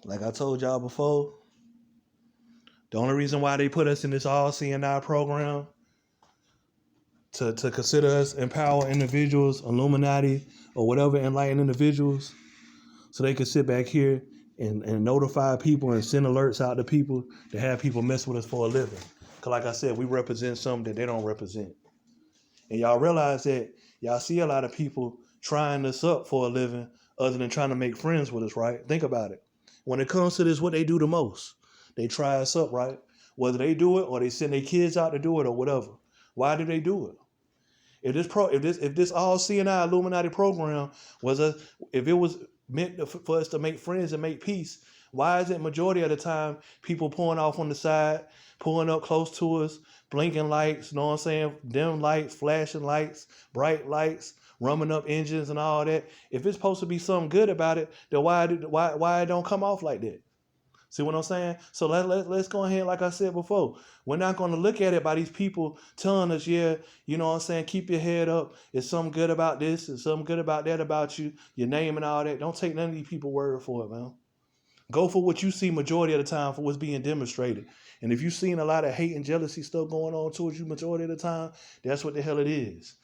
Like I told y'all before, the only reason why they put us in this all CNI program to consider us empowered individuals, Illuminati, or whatever enlightened individuals, so they can sit back here and notify people and send alerts out to people to have people mess with us for a living. Because like I said, we represent something that they don't represent. And y'all realize that y'all see a lot of people trying this up for a living other than trying to make friends with us, right? Think about it. When it comes to this, what they do the most, they try us up, right? Whether they do it or they send their kids out to do it or whatever. Why do they do it? If this all CNI Illuminati program was if it was meant for us to make friends and make peace, why is it majority of the time people pulling off on the side, pulling up close to us, blinking lights, you know what I'm saying, dim lights, flashing lights, bright lights, rumming up engines and all that? If it's supposed to be something good about it, then why it don't come off like that? See what I'm saying? So let's go ahead, like I said before. We're not going to look at it by these people telling us, yeah, you know what I'm saying, keep your head up. It's something good about this. It's something good about that about you, your name and all that. Don't take none of these people word for it, man. Go for what you see majority of the time for what's being demonstrated. And if you've seen a lot of hate and jealousy stuff going on towards you majority of the time, that's what the hell it is.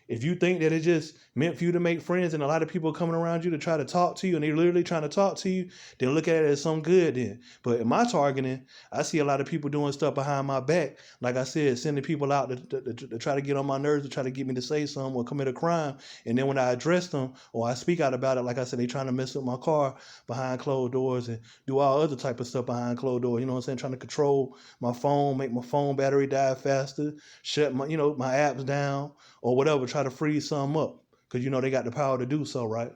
If you think that it just meant for you to make friends and a lot of people coming around you to try to talk to you and they're literally trying to talk to you, then look at it as some good then. But in my targeting, I see a lot of people doing stuff behind my back. Like I said, sending people out to try to get on my nerves, to try to get me to say something or commit a crime. And then when I address them or I speak out about it, like I said, they trying to mess up my car behind closed doors and do all other type of stuff behind closed doors. You know what I'm saying? Trying to control my phone, make my phone battery die faster, shut my apps down or whatever, try to freeze some up because they got the power to do so, right?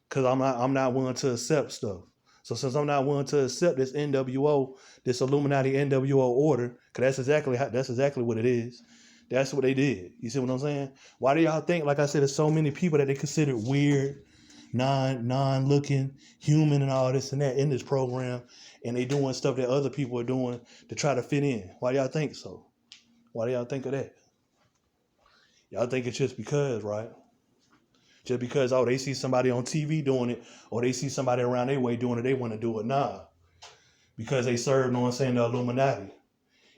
Because I'm not willing to accept stuff. So since I'm not willing to accept this NWO, this Illuminati NWO order, because that's exactly what it is. That's what they did. You see what I'm saying? Why do y'all think, like I said, there's so many people that they consider weird, non-looking, human, and all this and that in this program, and they doing stuff that other people are doing to try to fit in? Why do y'all think so? Why do y'all think of that? Y'all think it's just because, right? Just because, they see somebody on TV doing it, or they see somebody around their way doing it, they want to do it. Nah. Because they serve, the Illuminati.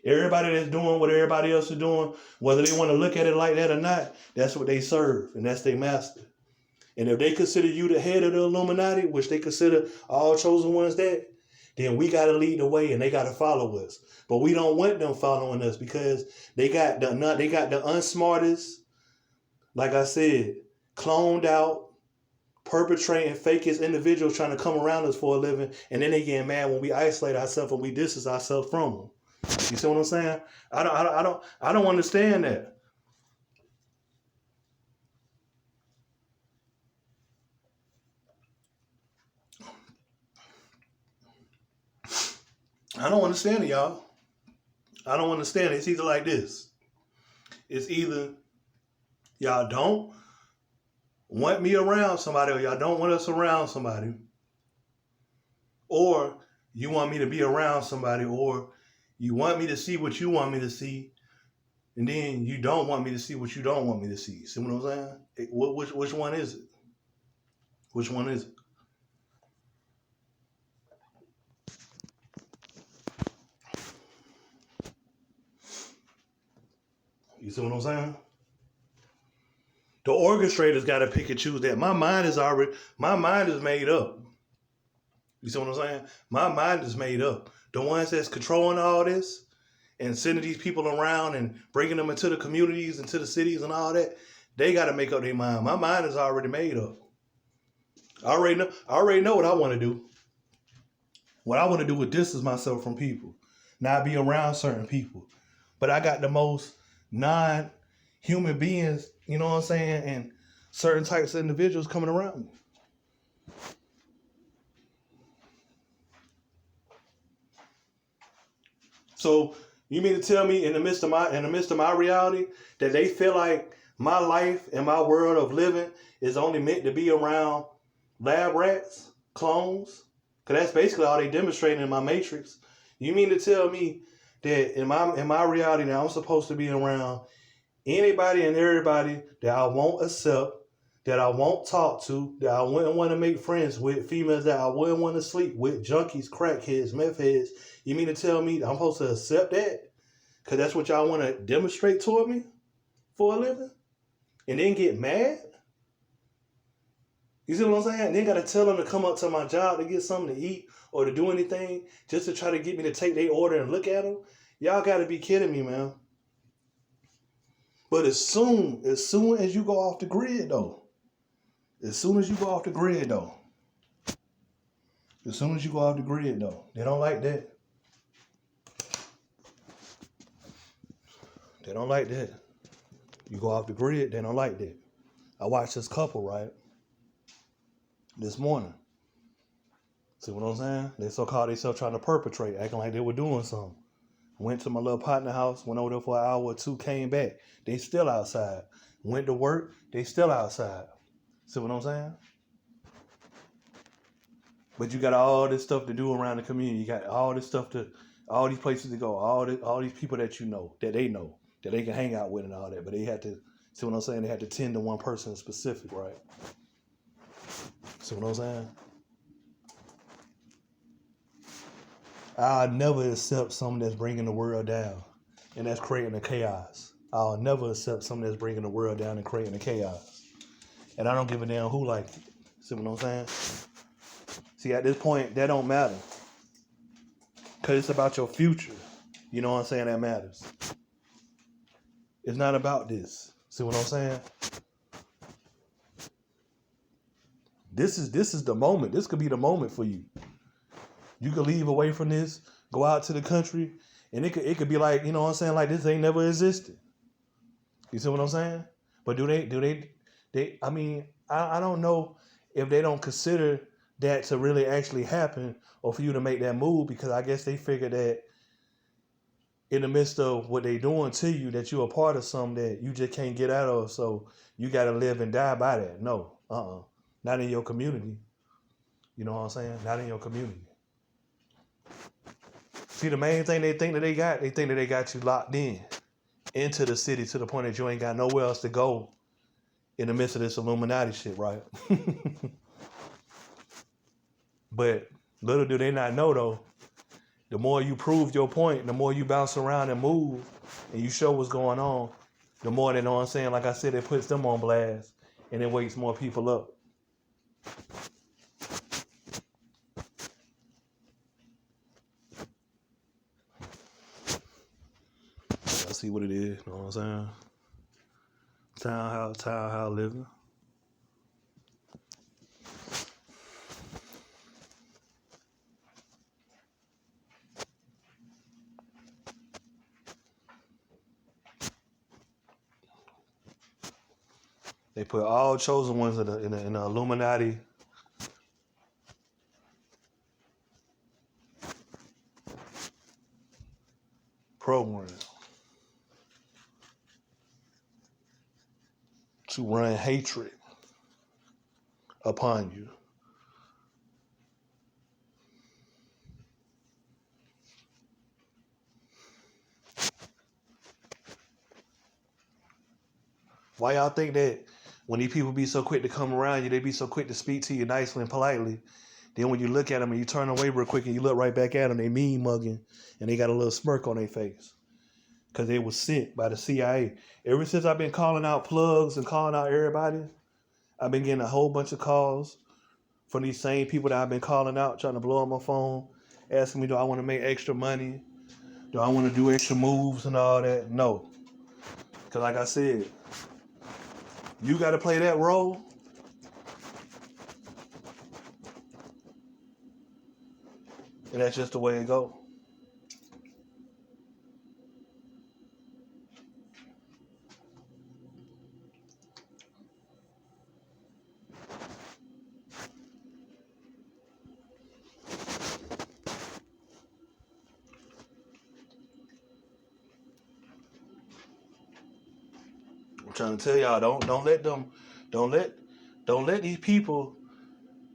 Everybody that's doing what everybody else is doing, whether they want to look at it like that or not, that's what they serve, and that's their master. And if they consider you the head of the Illuminati, which they consider all chosen ones that, then we got to lead the way and they got to follow us. But we don't want them following us because they got the unsmartest, like I said, cloned out, perpetrating fakest individuals trying to come around us for a living, and then they get mad when we isolate ourselves and we distance ourselves from them. You see what I'm saying? I don't understand that. I don't understand it, y'all. I don't understand it. It's either like this. It's either y'all don't want me around somebody, or y'all don't want us around somebody, or you want me to be around somebody, or you want me to see what you want me to see, and then you don't want me to see what you don't want me to see. See what I'm saying? Which one is it? Which one is it? You see what I'm saying? The orchestrators got to pick and choose that. My mind is made up. You see what I'm saying? My mind is made up. The ones that's controlling all this and sending these people around and bringing them into the communities, into the cities and all that, they got to make up their mind. My mind is already made up. I already know what I want to do. What I want to do is distance myself from people, not be around certain people. But I got the most non-human beings, you know what I'm saying, and certain types of individuals coming around me. So you mean to tell me in the midst of my reality that they feel like my life and my world of living is only meant to be around lab rats, clones? Because that's basically all they demonstrating in my matrix. You mean to tell me that in my reality now I'm supposed to be around anybody and everybody that I won't accept, that I won't talk to, that I wouldn't want to make friends with, females that I wouldn't want to sleep with, junkies, crackheads, meth heads. You mean to tell me I'm supposed to accept that? Because that's what y'all want to demonstrate toward me for a living? And then get mad? You see what I'm saying? They got to tell them to come up to my job to get something to eat or to do anything just to try to get me to take their order and look at them. Y'all got to be kidding me, man. But as soon as you go off the grid, though, they don't like that. They don't like that. You go off the grid, they don't like that. I watched this couple, right, this morning. See what I'm saying? They so-called themselves trying to perpetrate, acting like they were doing something. Went to my little partner house, went over there for an hour or two, came back. They still outside. Went to work, they still outside. See what I'm saying? But you got all this stuff to do around the community. You got all this stuff all these places to go, all these people that you know, that they can hang out with and all that. But they had to, see what I'm saying? They had to tend to one person in specific, right? See what I'm saying? I'll never accept something that's bringing the world down and that's creating a chaos. I'll never accept something that's bringing the world down and creating a chaos. And I don't give a damn who like it. See what I'm saying? See, at this point, that don't matter. Because it's about your future. You know what I'm saying? That matters. It's not about this. See what I'm saying? This is the moment. This could be the moment for you. You could leave away from this, go out to the country, and it could be like, you know what I'm saying, like this ain't never existed. You see what I'm saying? But do they I mean, I don't know if they don't consider that to really actually happen or for you to make that move, because I guess they figure that in the midst of what they doing to you, that you're a part of something that you just can't get out of, so you got to live and die by that. No, not in your community. You know what I'm saying? Not in your community. See, the main thing they think that they got you locked into the city to the point that you ain't got nowhere else to go in the midst of this Illuminati shit, right? But little do they not know, though, the more you prove your point, the more you bounce around and move and you show what's going on, the more, they know what I'm saying, like I said, it puts them on blast and it wakes more people up. I see what it is, you know what I'm saying? Townhouse living. They put all chosen ones in the Illuminati program to run hatred upon you. Why y'all think that when these people be so quick to come around you, they be so quick to speak to you nicely and politely, then when you look at them and you turn away real quick and you look right back at them, they mean mugging and they got a little smirk on their face? Because they was sent by the CIA. Ever since I've been calling out plugs and calling out everybody, I've been getting a whole bunch of calls from these same people that I've been calling out, trying to blow up my phone, asking me, do I want to make extra money? Do I want to do extra moves and all that? No. Because like I said, you got to play that role. And that's just the way it goes. I'm trying to tell y'all, don't let these people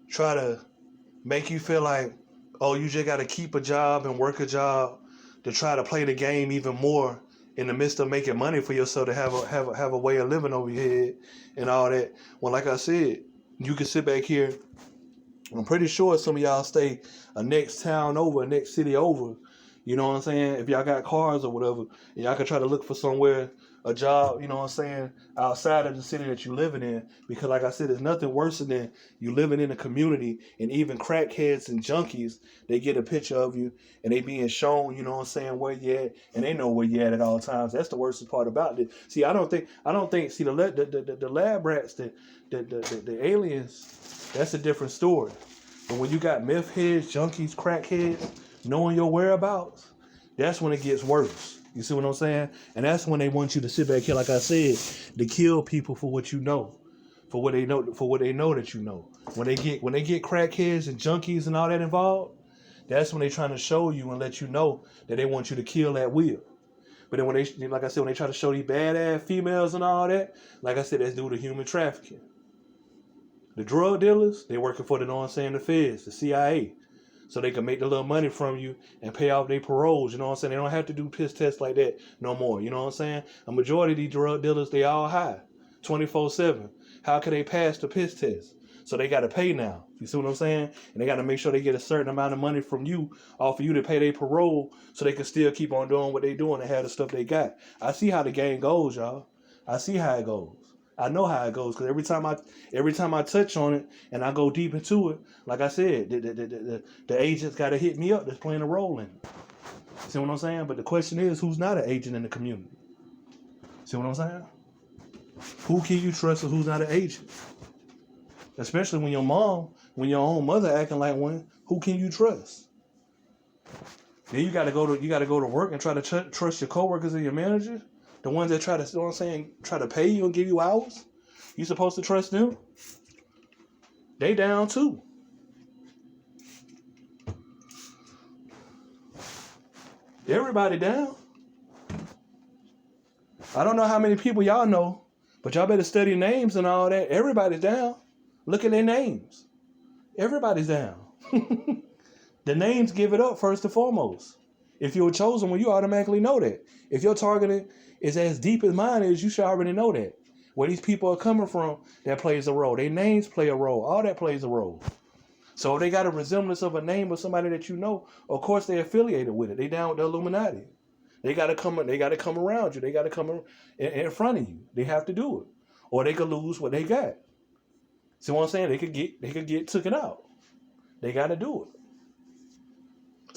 try to make you feel like, oh, you just got to keep a job and work a job to try to play the game even more in the midst of making money for yourself to have a way of living over your head and all that. Well, like I said, you can sit back here. I'm pretty sure some of y'all stay a next town over, a next city over. You know what I'm saying? If y'all got cars or whatever, and y'all can try to look for somewhere, a job, you know what I'm saying, outside of the city that you're living in. Because like I said, there's nothing worse than you living in a community and even crackheads and junkies, they get a picture of you and they being shown, you know what I'm saying, where you at, and they know where you at all times. That's the worst part about it. See, I don't think, see, the lab rats, the aliens, that's a different story. But when you got meth heads, junkies, crackheads, knowing your whereabouts, that's when it gets worse. You see what I'm saying? And that's when they want you to sit back here, like I said, to kill people for what you know, for what they know that you know. When they get crackheads and junkies and all that involved, that's when they trying to show you and let you know that they want you to kill at will. But then when they, like I said, when they try to show these badass females and all that, like I said, that's due to human trafficking. The drug dealers, they working for the, you know what I'm saying, the feds, the CIA. So they can make the little money from you and pay off their paroles. You know what I'm saying? They don't have to do piss tests like that no more. You know what I'm saying? A majority of these drug dealers, they all high, 24/7. How can they pass the piss test? So they got to pay now. You see what I'm saying? And they got to make sure they get a certain amount of money from you, off of you to pay their parole, so they can still keep on doing what they doing and have the stuff they got. I see how the game goes, y'all. I see how it goes. I know how it goes because every time I touch on it and I go deep into it, like I said, the agents got to hit me up that's playing a role in it. See what I'm saying? But the question is, who's not an agent in the community? See what I'm saying? Who can you trust and who's not an agent? Especially when your own mother acting like one, who can you trust? Then you got to go to work and try to trust your coworkers and your manager. The ones that try to, you know what I'm saying, try to pay you and give you hours, you supposed to trust them? They down too. Everybody down. I don't know how many people y'all know, but y'all better study names and all that. Everybody's down. Look at their names. Everybody's down. The names give it up first and foremost. If you're a chosen one, you automatically know that. If your targeting is as deep as mine is, you should already know that. Where these people are coming from, that plays a role. Their names play a role. All that plays a role. So if they got a resemblance of a name of somebody that you know, of course they're affiliated with it. They down with the Illuminati. They gotta come around you. They gotta come in front of you. They have to do it. Or they could lose what they got. See what I'm saying? They could get taken out. They gotta do it.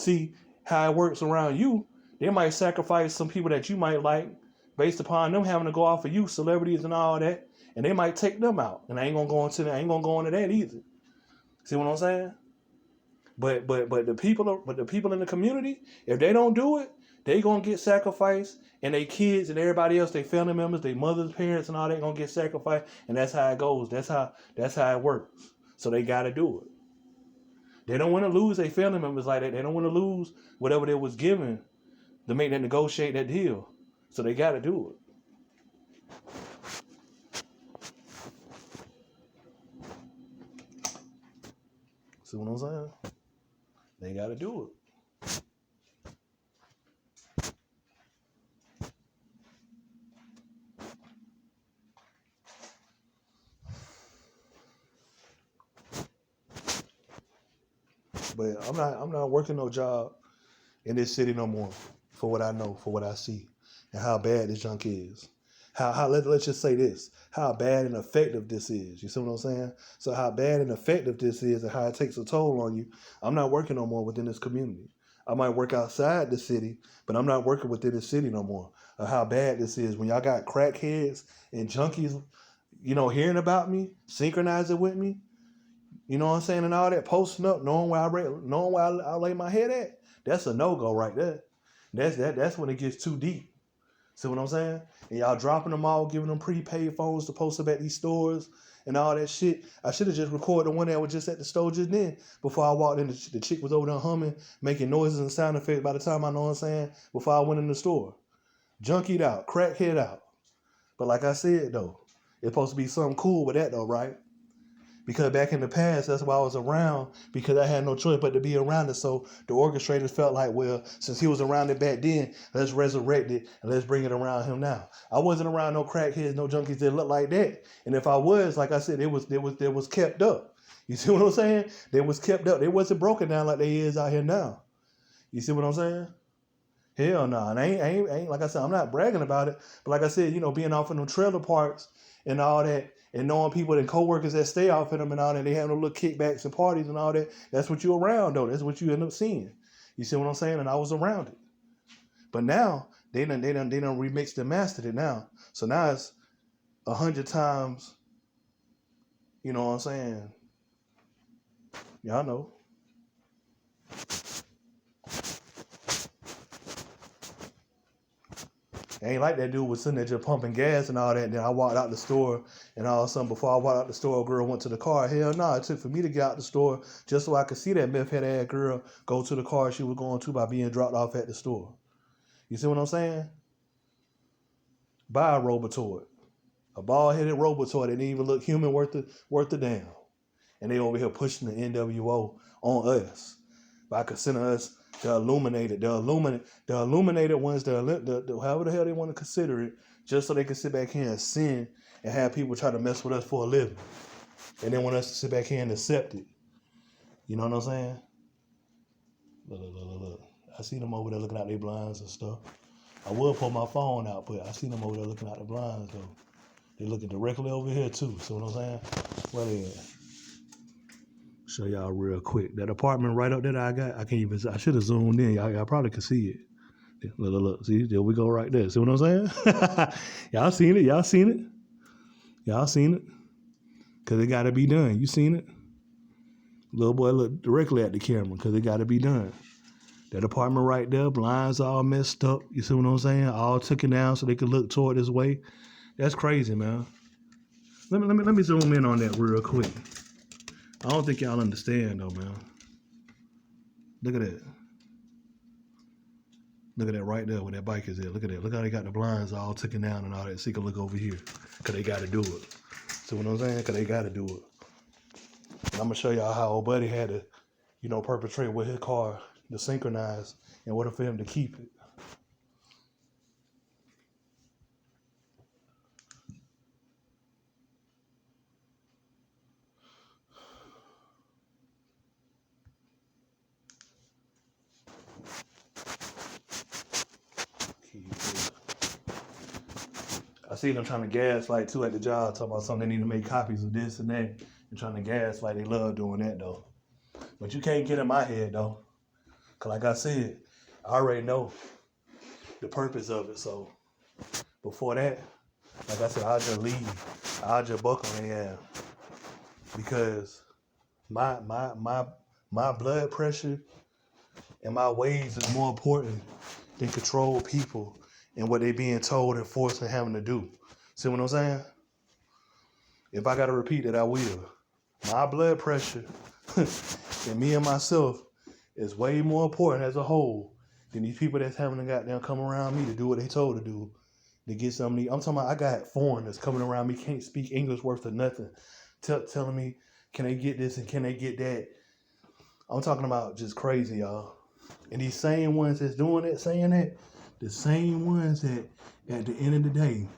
See how it works around you. They might sacrifice some people that you might like based upon them having to go off of you, celebrities and all that, and they might take them out. And I ain't gonna go into that either. See what I'm saying? But the people in the community, if they don't do it, they gonna get sacrificed, and their kids and everybody else, their family members, their mothers, parents, and all that gonna get sacrificed, and that's how it goes. That's how it works. So they gotta do it. They don't want to lose their family members like that. They don't want to lose whatever they was given to make them negotiate that deal. So they got to do it. See what I'm saying? They got to do it. But I'm not working no job in this city no more for what I know, for what I see, and how bad this junk is. Let's just say this, how bad and effective this is. You see what I'm saying? So how bad and effective this is and how it takes a toll on you. I'm not working no more within this community. I might work outside the city, but I'm not working within the city no more. Of how bad this is. When y'all got crackheads and junkies, hearing about me, synchronizing with me, you know what I'm saying, and all that, posting up, knowing where I lay my head at, that's a no-go right there. That's when it gets too deep. See what I'm saying? And y'all dropping them all, giving them prepaid phones to post up at these stores and all that shit. I should have just recorded the one that was just at the store just then. Before I walked in, the chick was over there humming, making noises and sound effects by the time, I know what I'm saying, before I went in the store. Junkied out, crackhead out. But like I said, though, it's supposed to be something cool with that, though, right? Because back in the past, that's why I was around, because I had no choice but to be around it. So the orchestrators felt like, well, since he was around it back then, let's resurrect it and let's bring it around him now. I wasn't around no crackheads, no junkies that looked like that. And if I was, like I said, it was kept up. You see what I'm saying? They was kept up. They wasn't broken down like they is out here now. You see what I'm saying? Hell no. And I ain't like I said, I'm not bragging about it. But like I said, being off in them trailer parks and all that, and knowing people and coworkers that stay off in them and all that, they have no little kickbacks and parties and all that. That's what you around though. That's what you end up seeing. You see what I'm saying? And I was around it. But now they done remixed and mastered it now. So now it's 100 times. You know what I'm saying? Y'all know. Ain't like that dude was sitting there just pumping gas and all that. And then I walked out the store, and all of a sudden, before I walked out the store, a girl went to the car. Hell no, it took for me to get out the store just so I could see that meth head ass girl go to the car she was going to by being dropped off at the store. You see what I'm saying? Buy a Robotoid, a bald-headed Robotoid that didn't even look human worth the damn. And they over here pushing the NWO on us by considering us the illuminated ones, the however the hell they want to consider it, just so they can sit back here and sin and have people try to mess with us for a living. And they want us to sit back here and accept it. You know what I'm saying? Look. I see them over there looking out their blinds and stuff. I would pull my phone out, but I see them over there looking out the blinds though. They looking directly over here too. See what I'm saying? Where they at? Show y'all real quick. That apartment right up there that I got, I should have zoomed in. Y'all probably could see it. Look. See, there we go right there. See what I'm saying? Y'all seen it? Because it got to be done. You seen it? Little boy look directly at the camera because it got to be done. That apartment right there, blinds all messed up. You see what I'm saying? All taken down so they could look toward this way. That's crazy, man. Let me zoom in on that real quick. I don't think y'all understand though, man. Look at that. Look at that right there where that bike is at. Look at that. Look how they got the blinds all taken down and all that. So you can look over here. Because they got to do it. See what I'm saying? Because they got to do it. And I'm going to show y'all how old buddy had to, perpetrate with his car to synchronize in order for him to keep it. I see them trying to gaslight too at the job, talking about something they need to make copies of this and that, and trying to gaslight. They love doing that though. But you can't get in my head though. Cause like I said, I already know the purpose of it. So before that, like I said, I'll just leave. I'll just buck on their ass. Because my blood pressure and my ways is more important than control people and what they being told and forced and having to do. See what I'm saying? If I gotta repeat it, I will. My blood pressure and me and myself is way more important as a whole than these people that's having to goddamn come around me to do what they told to do to get something. I'm talking about I got foreigners coming around me, can't speak English worth of nothing, telling me, can they get this and can they get that? I'm talking about just crazy, y'all. And these same ones that's doing that, saying that, the same ones that at the end of the day